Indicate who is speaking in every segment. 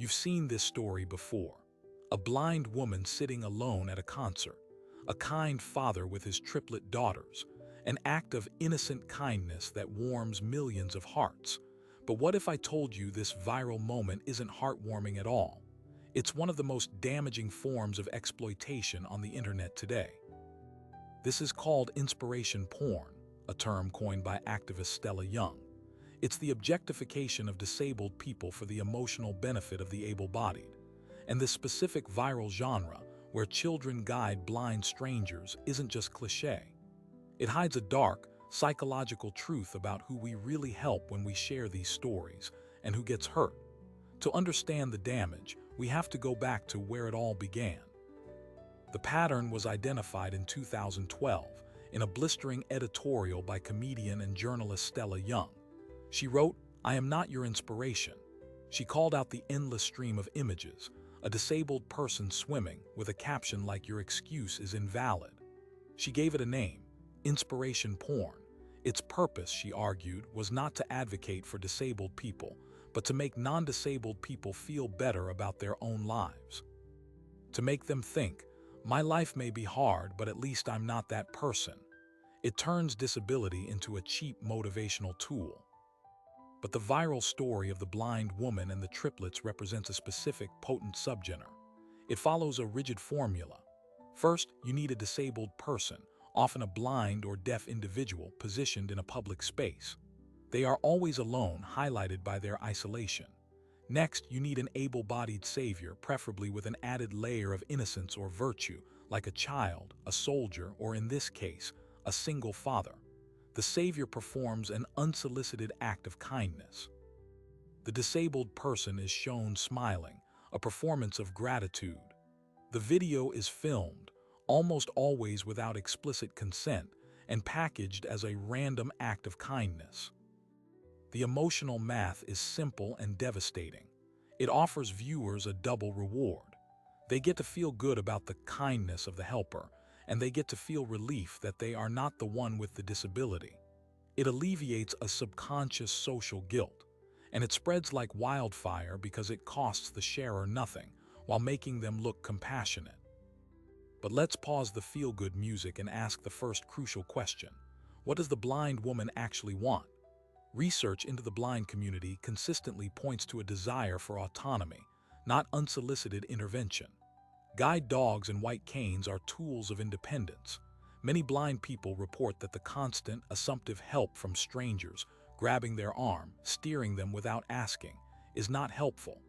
Speaker 1: You've seen this story before. A blind woman sitting alone at a concert, a kind father with his triplet daughters, an act of innocent kindness that warms millions of hearts. But what if I told you this viral moment isn't heartwarming at all? It's one of the most damaging forms of exploitation on the internet today. This is called inspiration porn, a term coined by activist Stella Young. It's the objectification of disabled people for the emotional benefit of the able-bodied. And this specific viral genre, where children guide blind strangers, isn't just cliché. It hides a dark, psychological truth about who we really help when we share these stories, and who gets hurt. To understand the damage, we have to go back to where it all began. The pattern was identified in 2012 in a blistering editorial by comedian and journalist Stella Young. She wrote, "I am not your inspiration." She called out the endless stream of images, a disabled person swimming with a caption like "Your excuse is invalid." She gave it a name, inspiration porn. Its purpose, she argued, was not to advocate for disabled people, but to make non-disabled people feel better about their own lives. To make them think, my life may be hard, but at least I'm not that person. It turns disability into a cheap motivational tool. But the viral story of the blind woman and the triplets represents a specific, potent subgenre. It follows a rigid formula. First, you need a disabled person, often a blind or deaf individual, positioned in a public space. They are always alone, highlighted by their isolation. Next, you need an able-bodied savior, preferably with an added layer of innocence or virtue, like a child, a soldier, or in this case, a single father. The savior performs an unsolicited act of kindness. The disabled person is shown smiling, a performance of gratitude. The video is filmed, almost always without explicit consent, and packaged as a random act of kindness. The emotional math is simple and devastating. It offers viewers a double reward. They get to feel good about the kindness of the helper, and they get to feel relief that they are not the one with the disability. It alleviates a subconscious social guilt, and it spreads like wildfire because it costs the sharer nothing, while making them look compassionate. But let's pause the feel-good music and ask the first crucial question. What does the blind woman actually want? Research into the blind community consistently points to a desire for autonomy, not unsolicited intervention. Guide dogs and white canes are tools of independence. Many blind people report that the constant, assumptive help from strangers, grabbing their arm, steering them without asking, is not helpful.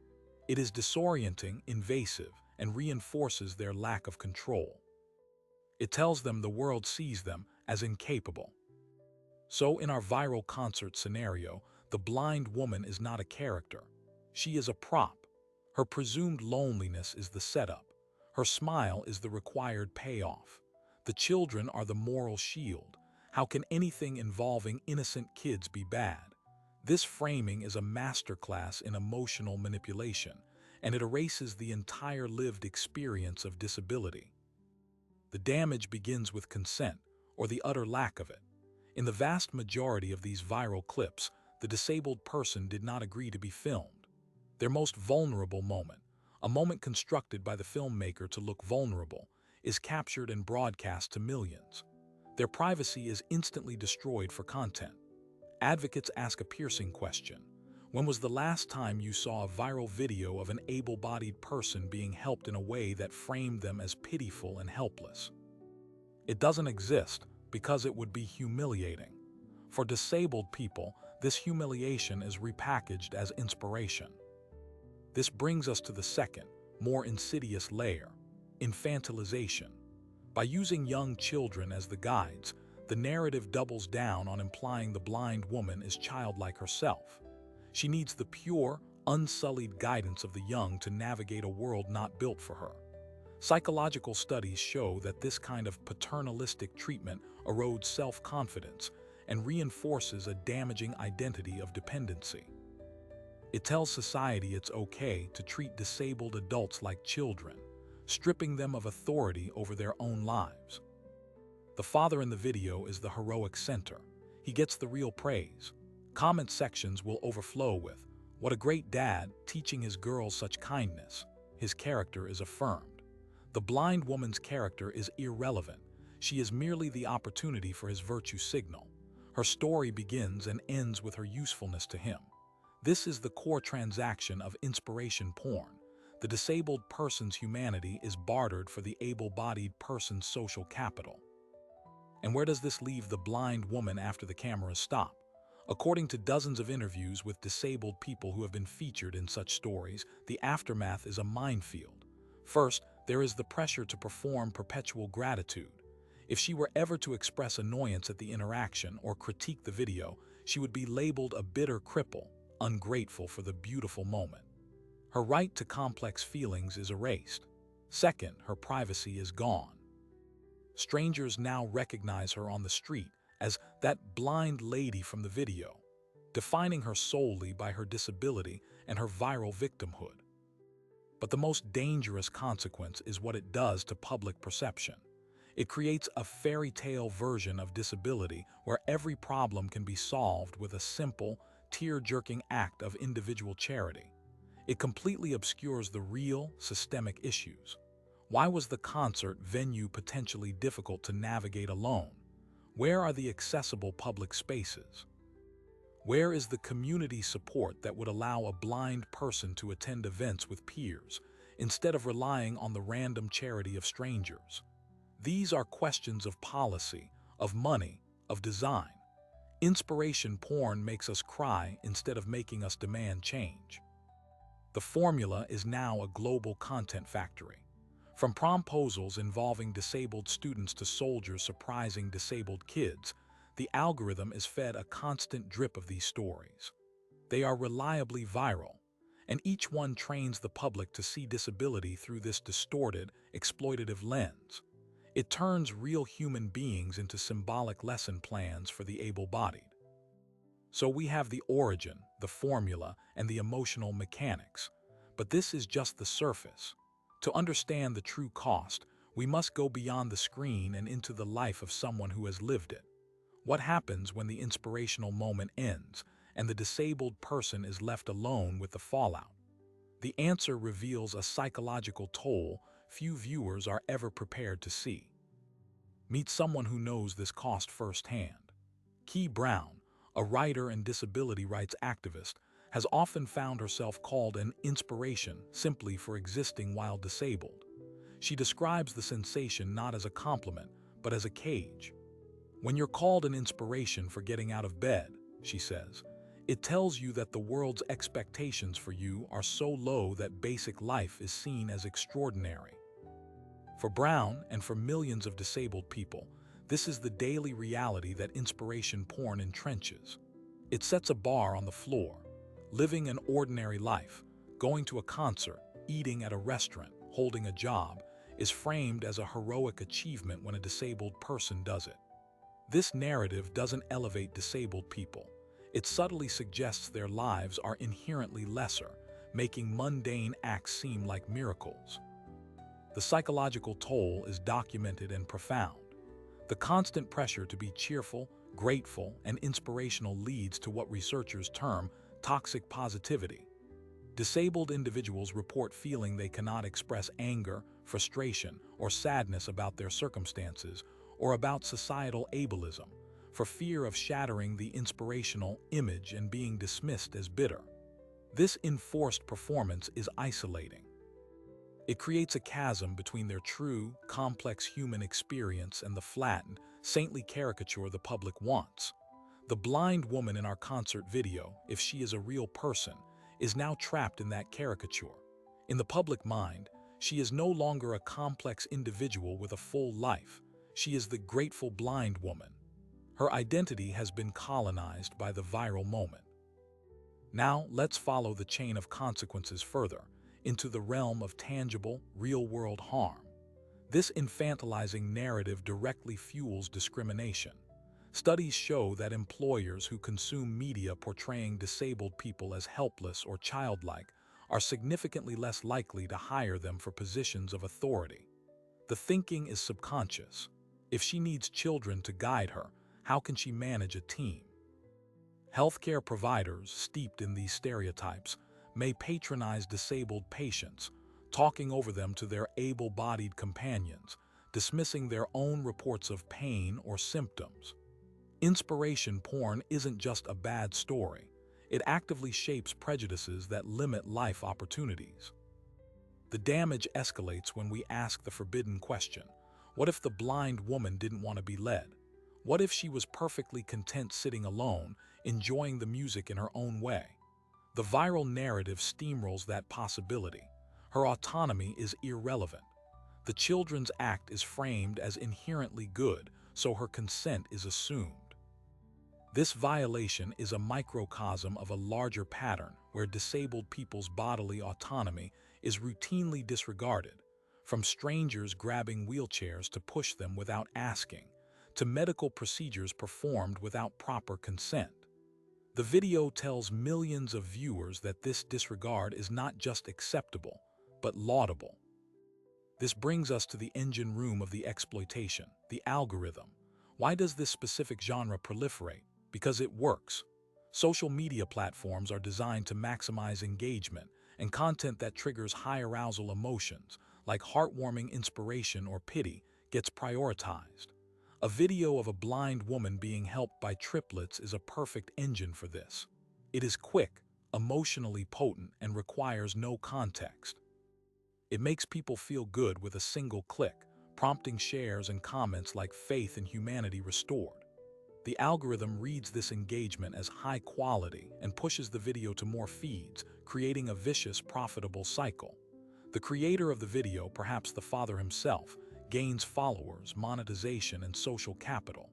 Speaker 1: It is disorienting, invasive, and reinforces their lack of control. It tells them the world sees them as incapable. So in our viral concert scenario, the blind woman is not a character. She is a prop. Her presumed loneliness is the setup. Her smile is the required payoff. The children are the moral shield. How can anything involving innocent kids be bad? This framing is a masterclass in emotional manipulation, and it erases the entire lived experience of disability. The damage begins with consent, or the utter lack of it. In the vast majority of these viral clips, the disabled person did not agree to be filmed. Their most vulnerable moment, a moment constructed by the filmmaker to look vulnerable, is captured and broadcast to millions. Their privacy is instantly destroyed for content. Advocates ask a piercing question. When was the last time you saw a viral video of an able-bodied person being helped in a way that framed them as pitiful and helpless? It doesn't exist because it would be humiliating. For disabled people, this humiliation is repackaged as inspiration. This brings us to the second, more insidious layer, infantilization. By using young children as the guides, the narrative doubles down on implying the blind woman is childlike herself. She needs the pure, unsullied guidance of the young to navigate a world not built for her. Psychological studies show that this kind of paternalistic treatment erodes self-confidence and reinforces a damaging identity of dependency. It tells society it's okay to treat disabled adults like children, stripping them of authority over their own lives. The father in the video is the heroic center. He gets the real praise. Comment sections will overflow with, What a great dad, teaching his girls such kindness. His character is affirmed. The blind woman's character is irrelevant. She is merely the opportunity for his virtue signal. Her story begins and ends with her usefulness to him. This is the core transaction of inspiration porn. The disabled person's humanity is bartered for the able-bodied person's social capital. And where does this leave the blind woman after the cameras stop? According to dozens of interviews with disabled people who have been featured in such stories, the aftermath is a minefield. First, there is the pressure to perform perpetual gratitude. If she were ever to express annoyance at the interaction or critique the video, she would be labeled a bitter cripple, ungrateful for the beautiful moment. Her right to complex feelings is erased. Second, her privacy is gone. Strangers now recognize her on the street as that blind lady from the video, defining her solely by her disability and her viral victimhood. But the most dangerous consequence is what it does to public perception. It creates a fairy tale version of disability where every problem can be solved with a simple, tear-jerking act of individual charity. It completely obscures the real, systemic issues. Why was the concert venue potentially difficult to navigate alone? Where are the accessible public spaces? Where is the community support that would allow a blind person to attend events with peers, instead of relying on the random charity of strangers? These are questions of policy, of money, of design. Inspiration porn makes us cry instead of making us demand change. The formula is now a global content factory. From promposals involving disabled students to soldiers surprising disabled kids, the algorithm is fed a constant drip of these stories. They are reliably viral, and each one trains the public to see disability through this distorted, exploitative lens. It turns real human beings into symbolic lesson plans for the able-bodied. So we have the origin, the formula, and the emotional mechanics. But this is just the surface. To understand the true cost, we must go beyond the screen and into the life of someone who has lived it. What happens when the inspirational moment ends and the disabled person is left alone with the fallout? The answer reveals a psychological toll few viewers are ever prepared to see. Meet someone who knows this cost firsthand. Key Brown, a writer and disability rights activist, has often found herself called an inspiration simply for existing while disabled. She describes the sensation not as a compliment, but as a cage. When you're called an inspiration for getting out of bed, she says, it tells you that the world's expectations for you are so low that basic life is seen as extraordinary. For Brown and for millions of disabled people, this is the daily reality that inspiration porn entrenches. It sets a bar on the floor. Living an ordinary life, going to a concert, eating at a restaurant, holding a job, is framed as a heroic achievement when a disabled person does it. This narrative doesn't elevate disabled people. It subtly suggests their lives are inherently lesser, making mundane acts seem like miracles. The psychological toll is documented and profound. The constant pressure to be cheerful, grateful, and inspirational leads to what researchers term toxic positivity. Disabled individuals report feeling they cannot express anger, frustration, or sadness about their circumstances or about societal ableism for fear of shattering the inspirational image and being dismissed as bitter. This enforced performance is isolating. It creates a chasm between their true, complex human experience and the flattened, saintly caricature the public wants. The blind woman in our concert video, if she is a real person, is now trapped in that caricature. In the public mind, she is no longer a complex individual with a full life. She is the grateful blind woman. Her identity has been colonized by the viral moment. Now, let's follow the chain of consequences further, into the realm of tangible, real-world harm. This infantilizing narrative directly fuels discrimination. Studies show that employers who consume media portraying disabled people as helpless or childlike are significantly less likely to hire them for positions of authority. The thinking is subconscious. If she needs children to guide her, how can she manage a team? Healthcare providers, steeped in these stereotypes, may patronize disabled patients, talking over them to their able-bodied companions, dismissing their own reports of pain or symptoms. Inspiration porn isn't just a bad story. It actively shapes prejudices that limit life opportunities. The damage escalates when we ask the forbidden question: what if the blind woman didn't want to be led? What if she was perfectly content sitting alone, enjoying the music in her own way? The viral narrative steamrolls that possibility. Her autonomy is irrelevant. The children's act is framed as inherently good, so her consent is assumed. This violation is a microcosm of a larger pattern where disabled people's bodily autonomy is routinely disregarded, from strangers grabbing wheelchairs to push them without asking, to medical procedures performed without proper consent. The video tells millions of viewers that this disregard is not just acceptable, but laudable. This brings us to the engine room of the exploitation, the algorithm. Why does this specific genre proliferate? Because it works. Social media platforms are designed to maximize engagement, and content that triggers high arousal emotions, like heartwarming inspiration or pity, gets prioritized. A video of a blind woman being helped by triplets is a perfect engine for this. It is quick, emotionally potent, and requires no context. It makes people feel good with a single click, prompting shares and comments like "faith in humanity restored." The algorithm reads this engagement as high quality and pushes the video to more feeds, creating a vicious, profitable cycle. The creator of the video, perhaps the father himself, gains followers, monetization, and social capital.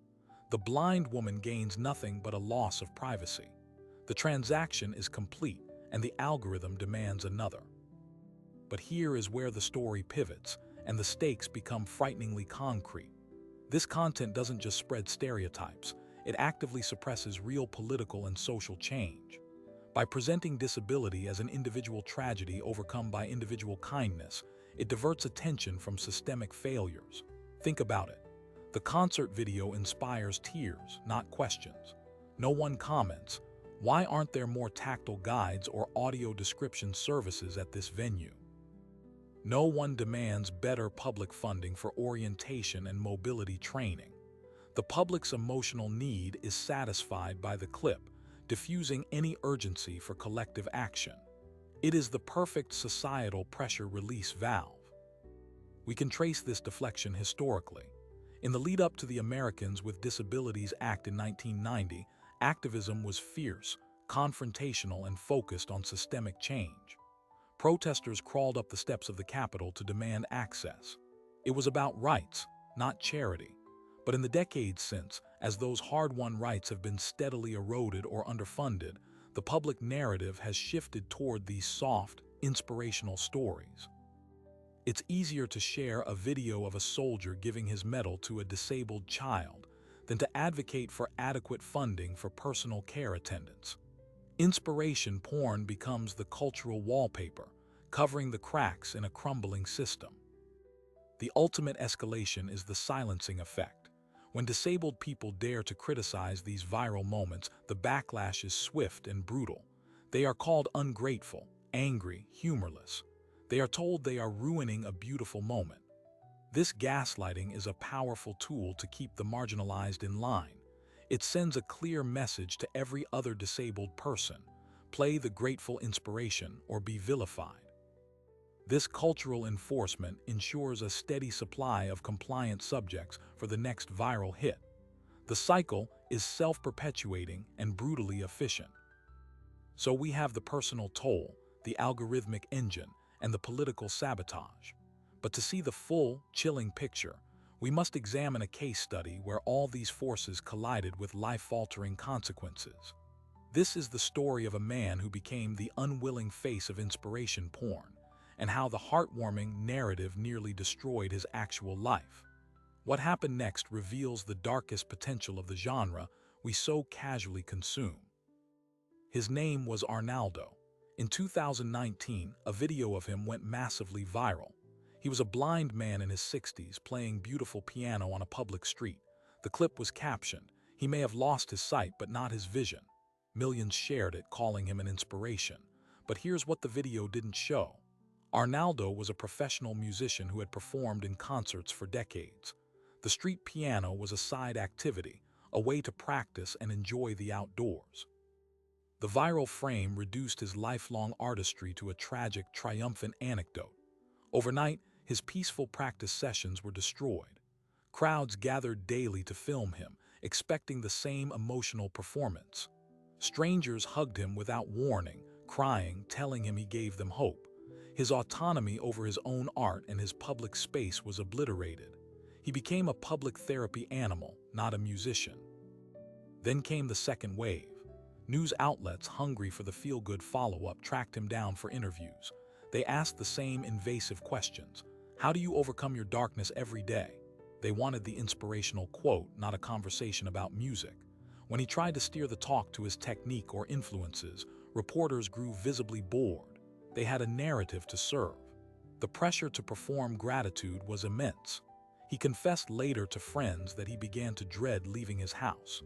Speaker 1: The blind woman gains nothing but a loss of privacy. The transaction is complete, and the algorithm demands another. But here is where the story pivots, and the stakes become frighteningly concrete. This content doesn't just spread stereotypes, it actively suppresses real political and social change. By presenting disability as an individual tragedy overcome by individual kindness, it diverts attention from systemic failures. Think about it. The concert video inspires tears, not questions. No one comments, "Why aren't there more tactile guides or audio description services at this venue?" No one demands better public funding for orientation and mobility training. The public's emotional need is satisfied by the clip, diffusing any urgency for collective action. It is the perfect societal pressure release valve. We can trace this deflection historically. In the lead-up to the Americans with Disabilities Act in 1990, activism was fierce, confrontational, and focused on systemic change. Protesters crawled up the steps of the Capitol to demand access. It was about rights, not charity. But in the decades since, as those hard-won rights have been steadily eroded or underfunded, the public narrative has shifted toward these soft, inspirational stories. It's easier to share a video of a soldier giving his medal to a disabled child than to advocate for adequate funding for personal care attendants. Inspiration porn becomes the cultural wallpaper, covering the cracks in a crumbling system. The ultimate escalation is the silencing effect. When disabled people dare to criticize these viral moments, the backlash is swift and brutal. They are called ungrateful, angry, humorless. They are told they are ruining a beautiful moment. This gaslighting is a powerful tool to keep the marginalized in line. It sends a clear message to every other disabled person: play the grateful inspiration or be vilified. This cultural enforcement ensures a steady supply of compliant subjects for the next viral hit. The cycle is self-perpetuating and brutally efficient. So we have the personal toll, the algorithmic engine, and the political sabotage. But to see the full, chilling picture, we must examine a case study where all these forces collided with life-altering consequences. This is the story of a man who became the unwilling face of inspiration porn, and how the heartwarming narrative nearly destroyed his actual life. What happened next reveals the darkest potential of the genre we so casually consume. His name was Arnaldo. In 2019, a video of him went massively viral. He was a blind man in his 60s playing beautiful piano on a public street. The clip was captioned, "He may have lost his sight, but not his vision." Millions shared it, calling him an inspiration. But here's what the video didn't show. Arnaldo was a professional musician who had performed in concerts for decades. The street piano was a side activity, a way to practice and enjoy the outdoors. The viral frame reduced his lifelong artistry to a tragic, triumphant anecdote. Overnight, his peaceful practice sessions were destroyed. Crowds gathered daily to film him, expecting the same emotional performance. Strangers hugged him without warning, crying, telling him he gave them hope. His autonomy over his own art and his public space was obliterated. He became a public therapy animal, not a musician. Then came the second wave. News outlets hungry for the feel-good follow-up tracked him down for interviews. They asked the same invasive questions. How do you overcome your darkness every day? They wanted the inspirational quote, not a conversation about music. When he tried to steer the talk to his technique or influences, reporters grew visibly bored. They had a narrative to serve. The pressure to perform gratitude was immense. He confessed later to friends that he began to dread leaving his house.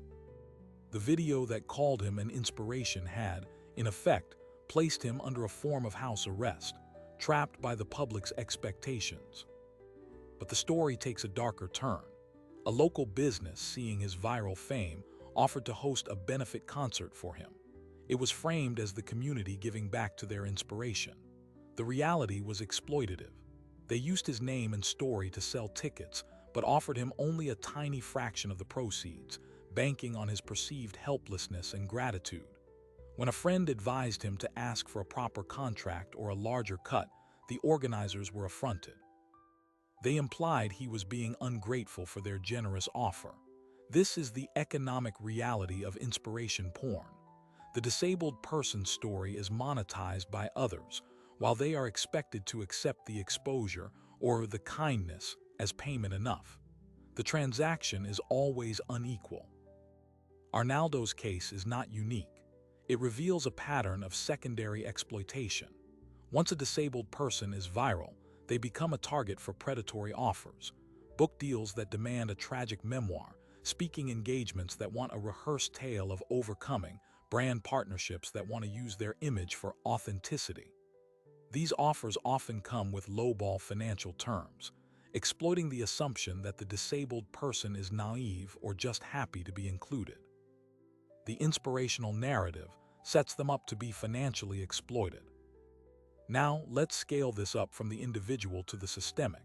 Speaker 1: The video that called him an inspiration had, in effect, placed him under a form of house arrest, trapped by the public's expectations. But the story takes a darker turn. A local business, seeing his viral fame, offered to host a benefit concert for him. It was framed as the community giving back to their inspiration. The reality was exploitative. They used his name and story to sell tickets, but offered him only a tiny fraction of the proceeds, banking on his perceived helplessness and gratitude. When a friend advised him to ask for a proper contract or a larger cut, the organizers were affronted. They implied he was being ungrateful for their generous offer. This is the economic reality of inspiration porn. The disabled person's story is monetized by others, while they are expected to accept the exposure or the kindness as payment enough. The transaction is always unequal. Arnaldo's case is not unique. It reveals a pattern of secondary exploitation. Once a disabled person is viral, they become a target for predatory offers, book deals that demand a tragic memoir, speaking engagements that want a rehearsed tale of overcoming, brand partnerships that want to use their image for authenticity. These offers often come with lowball financial terms, exploiting the assumption that the disabled person is naive or just happy to be included. The inspirational narrative sets them up to be financially exploited. Now, let's scale this up from the individual to the systemic.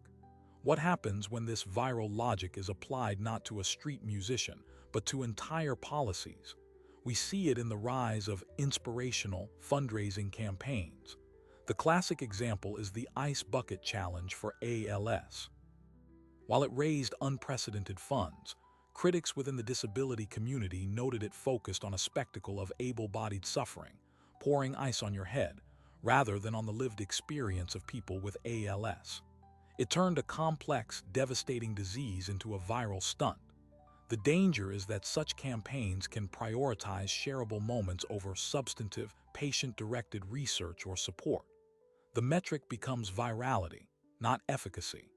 Speaker 1: What happens when this viral logic is applied not to a street musician, but to entire policies? We see it in the rise of inspirational fundraising campaigns. The classic example is the Ice Bucket Challenge for ALS. While it raised unprecedented funds, critics within the disability community noted it focused on a spectacle of able-bodied suffering, pouring ice on your head, rather than on the lived experience of people with ALS. It turned a complex, devastating disease into a viral stunt. The danger is that such campaigns can prioritize shareable moments over substantive, patient-directed research or support. The metric becomes virality, not efficacy.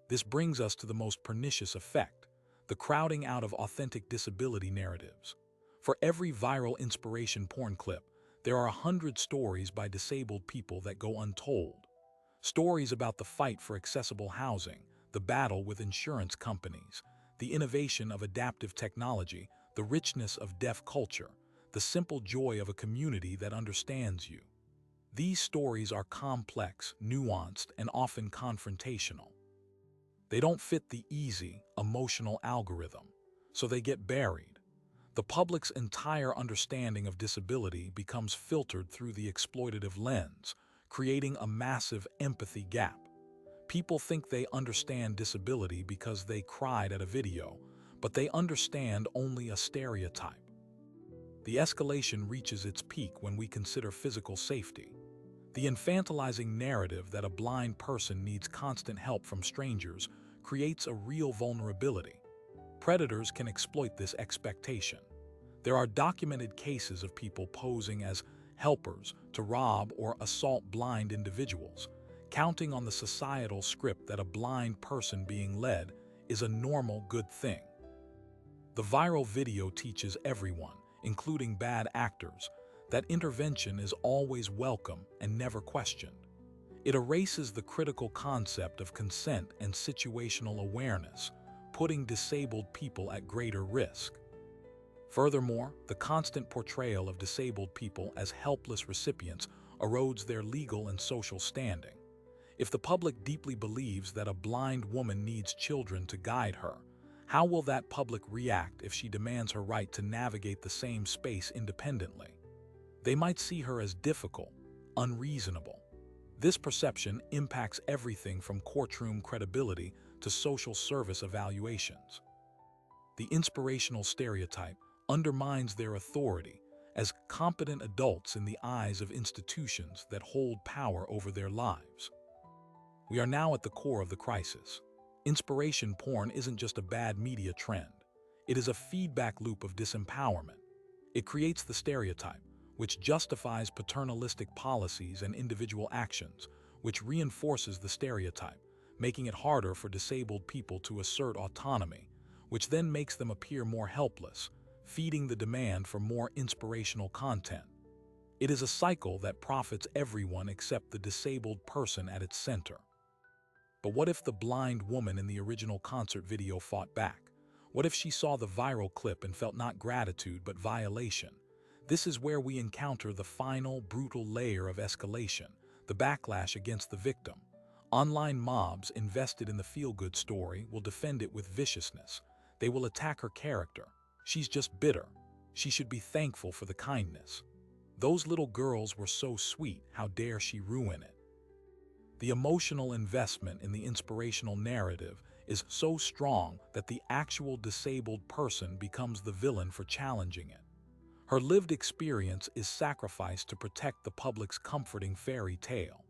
Speaker 1: This brings us to the most pernicious effect, the crowding out of authentic disability narratives. For every viral inspiration porn clip, there are 100 stories by disabled people that go untold. Stories about the fight for accessible housing, the battle with insurance companies, the innovation of adaptive technology, the richness of deaf culture, the simple joy of a community that understands you. These stories are complex, nuanced, and often confrontational. They don't fit the easy, emotional algorithm, so they get buried. The public's entire understanding of disability becomes filtered through the exploitative lens, creating a massive empathy gap. People think they understand disability because they cried at a video, but they understand only a stereotype. The escalation reaches its peak when we consider physical safety. The infantilizing narrative that a blind person needs constant help from strangers creates a real vulnerability. Predators can exploit this expectation. There are documented cases of people posing as helpers to rob or assault blind individuals, counting on the societal script that a blind person being led is a normal good thing. The viral video teaches everyone, including bad actors, that intervention is always welcome and never questioned. It erases the critical concept of consent and situational awareness, putting disabled people at greater risk. Furthermore, the constant portrayal of disabled people as helpless recipients erodes their legal and social standing. If the public deeply believes that a blind woman needs children to guide her, how will that public react if she demands her right to navigate the same space independently? They might see her as difficult, unreasonable. This perception impacts everything from courtroom credibility to social service evaluations. The inspirational stereotype undermines their authority as competent adults in the eyes of institutions that hold power over their lives. We are now at the core of the crisis. Inspiration porn isn't just a bad media trend. It is a feedback loop of disempowerment. It creates the stereotype, which justifies paternalistic policies and individual actions, which reinforces the stereotype, making it harder for disabled people to assert autonomy, which then makes them appear more helpless, feeding the demand for more inspirational content. It is a cycle that profits everyone except the disabled person at its center. But what if the blind woman in the original concert video fought back? What if she saw the viral clip and felt not gratitude but violation? This is where we encounter the final, brutal layer of escalation, the backlash against the victim. Online mobs invested in the feel-good story will defend it with viciousness. They will attack her character. She's just bitter. She should be thankful for the kindness. Those little girls were so sweet, how dare she ruin it? The emotional investment in the inspirational narrative is so strong that the actual disabled person becomes the villain for challenging it. Her lived experience is sacrificed to protect the public's comforting fairy tale.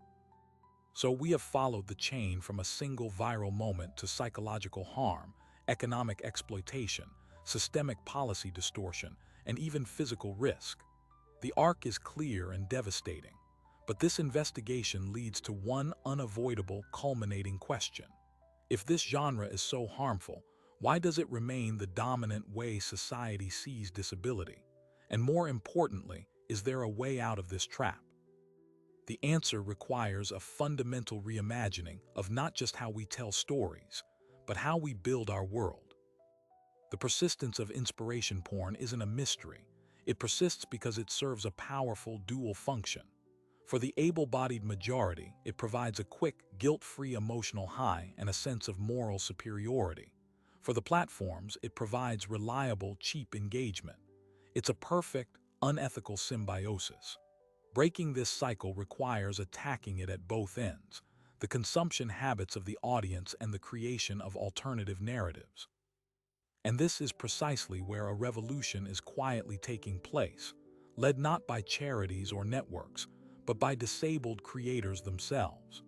Speaker 1: So we have followed the chain from a single viral moment to psychological harm, economic exploitation, systemic policy distortion, and even physical risk. The arc is clear and devastating, but this investigation leads to one unavoidable, culminating question. If this genre is so harmful, why does it remain the dominant way society sees disability? And more importantly, is there a way out of this trap? The answer requires a fundamental reimagining of not just how we tell stories, but how we build our world. The persistence of inspiration porn isn't a mystery. It persists because it serves a powerful dual function. For the able-bodied majority, it provides a quick, guilt-free emotional high and a sense of moral superiority. For the platforms, it provides reliable, cheap engagement. It's a perfect, unethical symbiosis. Breaking this cycle requires attacking it at both ends, the consumption habits of the audience and the creation of alternative narratives. And this is precisely where a revolution is quietly taking place, led not by charities or networks, but by disabled creators themselves.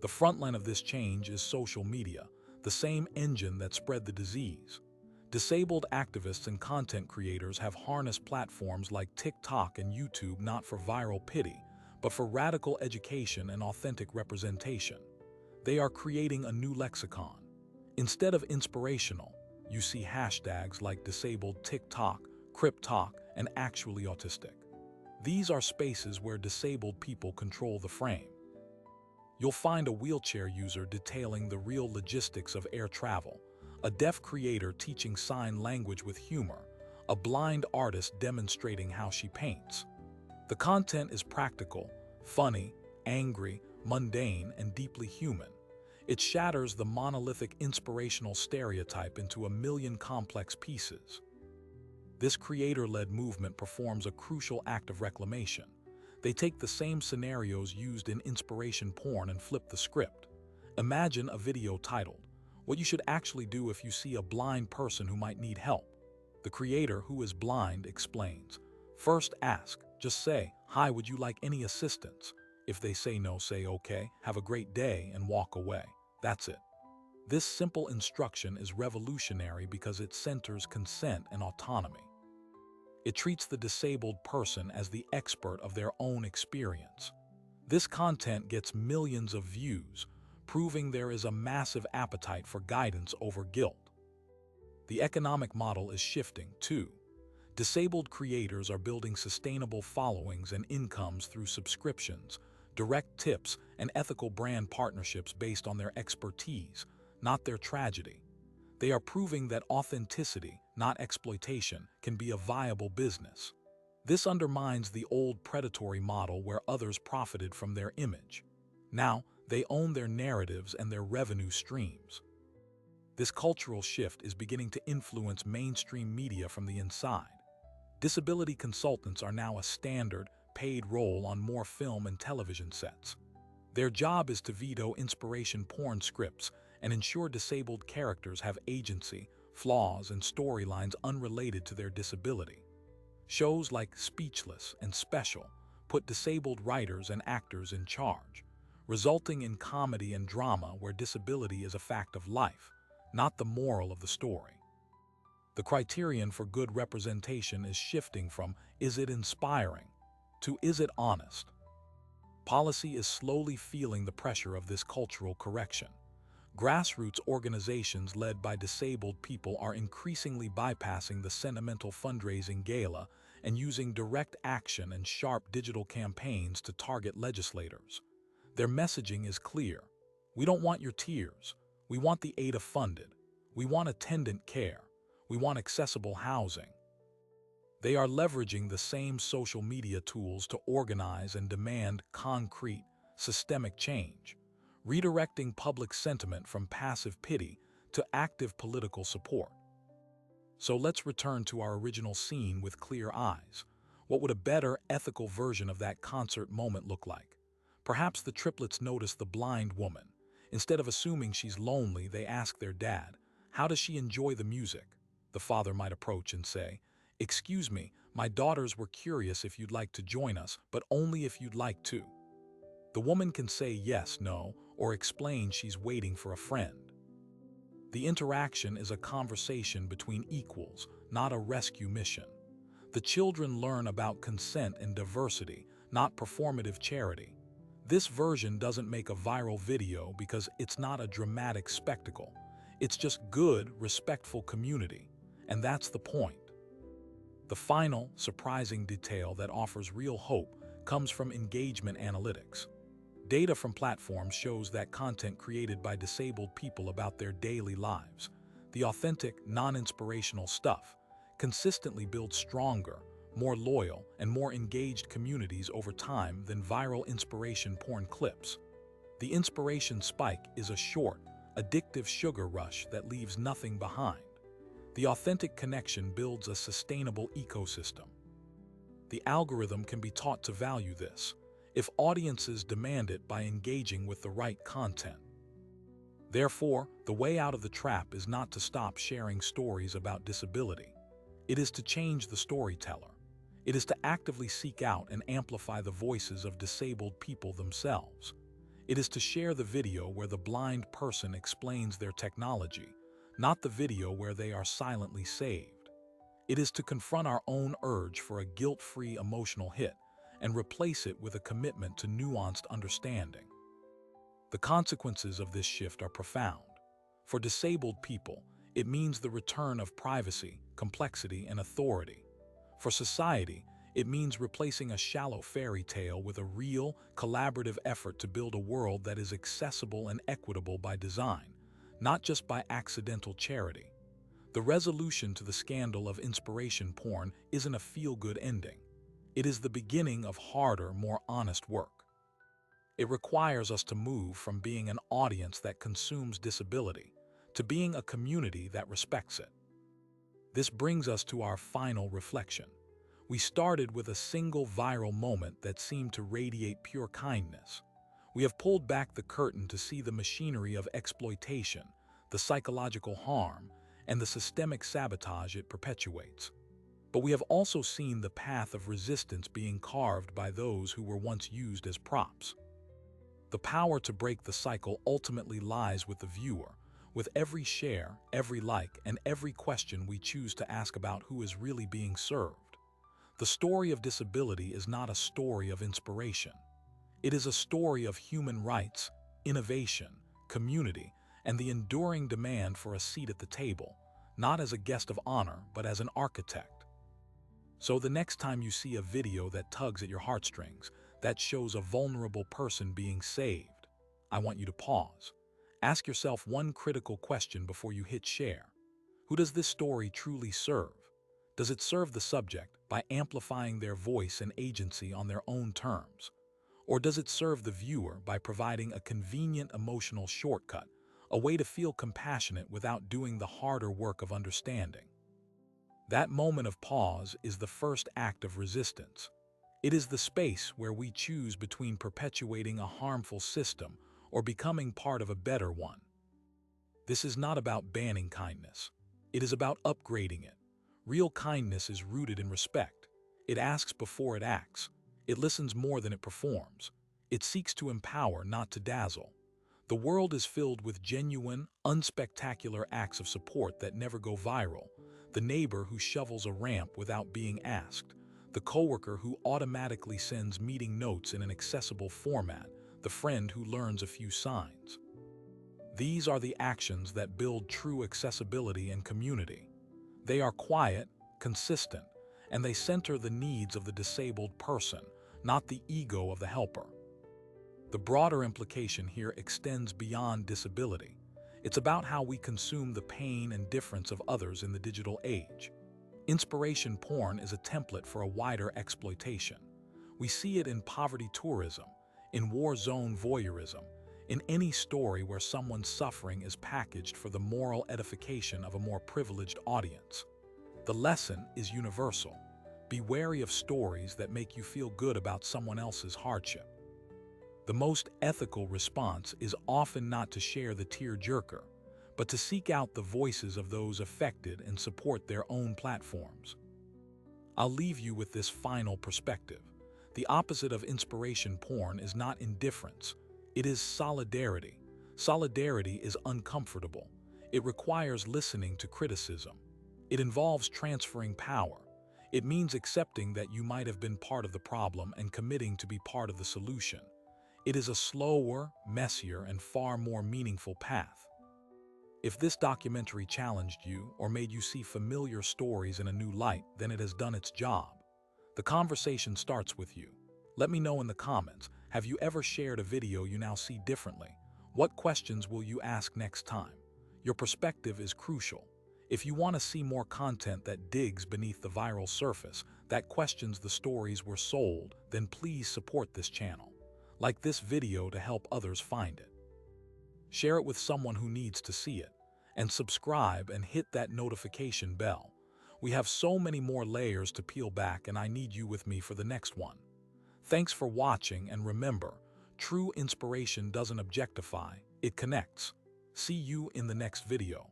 Speaker 1: The frontline of this change is social media, the same engine that spread the disease. Disabled activists and content creators have harnessed platforms like TikTok and YouTube not for viral pity, but for radical education and authentic representation. They are creating a new lexicon. Instead of inspirational, you see hashtags like disabled TikTok, CripTalk, and actually autistic. These are spaces where disabled people control the frame. You'll find a wheelchair user detailing the real logistics of air travel, a deaf creator teaching sign language with humor, a blind artist demonstrating how she paints. The content is practical, funny, angry, mundane, and deeply human. It shatters the monolithic inspirational stereotype into a million complex pieces. This creator-led movement performs a crucial act of reclamation. They take the same scenarios used in inspiration porn and flip the script. Imagine a video titled, "What you should actually do if you see a blind person who might need help." The creator, who is blind, explains, "First ask, just say, 'Hi, would you like any assistance?' If they say no, say, 'Okay, have a great day,' and walk away. That's it." This simple instruction is revolutionary because it centers consent and autonomy. It treats the disabled person as the expert of their own experience. This content gets millions of views, proving there is a massive appetite for guidance over guilt. The economic model is shifting, too. Disabled creators are building sustainable followings and incomes through subscriptions, direct tips, and ethical brand partnerships based on their expertise, not their tragedy. They are proving that authenticity, not exploitation, can be a viable business. This undermines the old predatory model where others profited from their image. Now, they own their narratives and their revenue streams. This cultural shift is beginning to influence mainstream media from the inside. Disability consultants are now a standard, paid role on more film and television sets. Their job is to veto inspiration porn scripts and ensure disabled characters have agency, flaws, and storylines unrelated to their disability. Shows like Speechless and Special put disabled writers and actors in charge, resulting in comedy and drama where disability is a fact of life, not the moral of the story. The criterion for good representation is shifting from "is it inspiring" to "is it honest?" Policy is slowly feeling the pressure of this cultural correction. Grassroots organizations led by disabled people are increasingly bypassing the sentimental fundraising gala and using direct action and sharp digital campaigns to target legislators. Their messaging is clear. We don't want your tears. We want the ADA funded. We want attendant care. We want accessible housing. They are leveraging the same social media tools to organize and demand concrete, systemic change, redirecting public sentiment from passive pity to active political support. So let's return to our original scene with clear eyes. What would a better, ethical version of that concert moment look like? Perhaps the triplets notice the blind woman. Instead of assuming she's lonely, they ask their dad, "How does she enjoy the music?" The father might approach and say, "Excuse me, my daughters were curious if you'd like to join us, but only if you'd like to." The woman can say yes, no, or explain she's waiting for a friend. The interaction is a conversation between equals, not a rescue mission. The children learn about consent and diversity, not performative charity. This version doesn't make a viral video because it's not a dramatic spectacle. It's just good, respectful community. And that's the point. The final, surprising detail that offers real hope comes from engagement analytics. Data from platforms shows that content created by disabled people about their daily lives, the authentic, non-inspirational stuff, consistently builds stronger, more loyal, and more engaged communities over time than viral inspiration porn clips. The inspiration spike is a short, addictive sugar rush that leaves nothing behind. The authentic connection builds a sustainable ecosystem. The algorithm can be taught to value this, if audiences demand it by engaging with the right content. Therefore, the way out of the trap is not to stop sharing stories about disability. It is to change the storyteller. It is to actively seek out and amplify the voices of disabled people themselves. It is to share the video where the blind person explains their technology, not the video where they are silently saved. It is to confront our own urge for a guilt-free emotional hit and replace it with a commitment to nuanced understanding. The consequences of this shift are profound. For disabled people, it means the return of privacy, complexity, and authority. For society, it means replacing a shallow fairy tale with a real, collaborative effort to build a world that is accessible and equitable by design, not just by accidental charity. The resolution to the scandal of inspiration porn isn't a feel-good ending. It is the beginning of harder, more honest work. It requires us to move from being an audience that consumes disability to being a community that respects it. This brings us to our final reflection. We started with a single viral moment that seemed to radiate pure kindness. We have pulled back the curtain to see the machinery of exploitation, the psychological harm, and the systemic sabotage it perpetuates. But we have also seen the path of resistance being carved by those who were once used as props. The power to break the cycle ultimately lies with the viewer, with every share, every like, and every question we choose to ask about who is really being served. The story of disability is not a story of inspiration. It is a story of human rights, innovation, community, and the enduring demand for a seat at the table, not as a guest of honor, but as an architect. So the next time you see a video that tugs at your heartstrings, that shows a vulnerable person being saved, I want you to pause. Ask yourself one critical question before you hit share. Who does this story truly serve? Does it serve the subject by amplifying their voice and agency on their own terms? Or does it serve the viewer by providing a convenient emotional shortcut, a way to feel compassionate without doing the harder work of understanding? That moment of pause is the first act of resistance. It is the space where we choose between perpetuating a harmful system or becoming part of a better one. This is not about banning kindness. It is about upgrading it. Real kindness is rooted in respect. It asks before it acts. It listens more than it performs. It seeks to empower, not to dazzle. The world is filled with genuine, unspectacular acts of support that never go viral. The neighbor who shovels a ramp without being asked. The coworker who automatically sends meeting notes in an accessible format. The friend who learns a few signs. These are the actions that build true accessibility and community. They are quiet, consistent, and they center the needs of the disabled person, not the ego of the helper. The broader implication here extends beyond disability. It's about how we consume the pain and difference of others in the digital age. Inspiration porn is a template for a wider exploitation. We see it in poverty tourism, in war zone voyeurism, in any story where someone's suffering is packaged for the moral edification of a more privileged audience. The lesson is universal. Be wary of stories that make you feel good about someone else's hardship. The most ethical response is often not to share the tear-jerker, but to seek out the voices of those affected and support their own platforms. I'll leave you with this final perspective. The opposite of inspiration porn is not indifference. It is solidarity. Solidarity is uncomfortable. It requires listening to criticism. It involves transferring power. It means accepting that you might have been part of the problem and committing to be part of the solution. It is a slower, messier, and far more meaningful path. If this documentary challenged you or made you see familiar stories in a new light, then it has done its job. The conversation starts with you. Let me know in the comments, have you ever shared a video you now see differently? What questions will you ask next time? Your perspective is crucial. If you want to see more content that digs beneath the viral surface, that questions the stories we're sold, then please support this channel. Like this video to help others find it. Share it with someone who needs to see it. And subscribe and hit that notification bell. We have so many more layers to peel back, and I need you with me for the next one. Thanks for watching, and remember, true inspiration doesn't objectify, it connects. See you in the next video.